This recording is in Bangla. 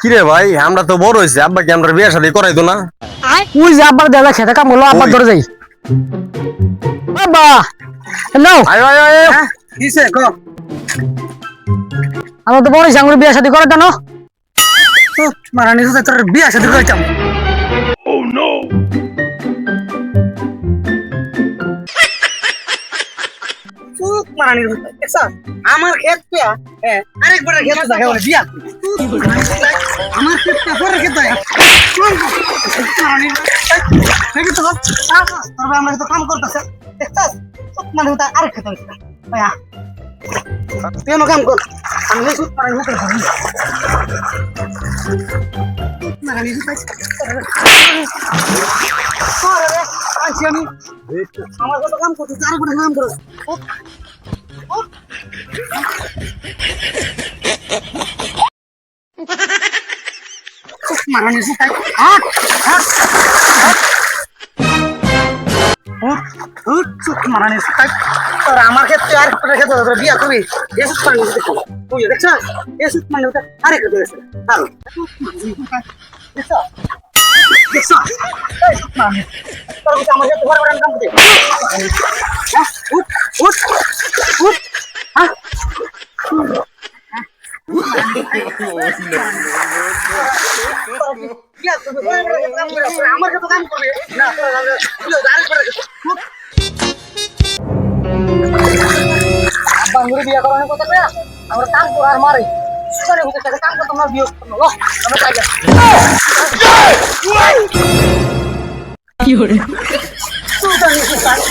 কিরে ভাই আমরা তো বড় হয়েছি, আব্বা কি আমরা বিয়ে শাদী করাইতো না? ওই যে আব্বার দেলা খেতে কাম হলো আব্বার ধরে যাই। বাবা হ্যালো, আয় আয় আয় কিসে ক আমরা তো বড় সাঙ্গুর বিয়ে শাদী করে জানো। মারানি তো তোর বিয়া শাদী কইতাম। মারানি দেখছা আমার ক্ষেত পেয়া আরেকবার ক্ষেত জায়গা বলে বিয়া আমার ক্ষেত পরে ক্ষেত মারানি দেখি তো তবে আমরা তো কাম করতেছে দেখছা মানে ওটা আরেক ক্ষেত হইছে ভাইয়া তুই কাম কর আমি সুত মারানি উপরে ধরি মারানি আছি আমি আমার কত কাম করতে চার করে কাম করো মারানি সুতাই হাট হাট মারানি সুতাই তোর আমার ক্ষেত্রে আর ক্ষেত্রে তোর বিয়া করবি এসব পানি তুই দেখছ এসব মানে আরে করে দিয়েছে ভালো দেখছ দেখছ মানে তোর আমার ক্ষেত্রে বড় বড় কাম করতে উঠ উঠ উঠ হ্যাঁ আমার কাছে কাম করবে না বাঙ্গুরি বিয়ে করানোর কথা না আমরা কাম করে আর মারে সুপারে হতে থাকে কাম করতে আমরা বিয়ে করবো আমরা চাই কি হরে সুপারে সুপারে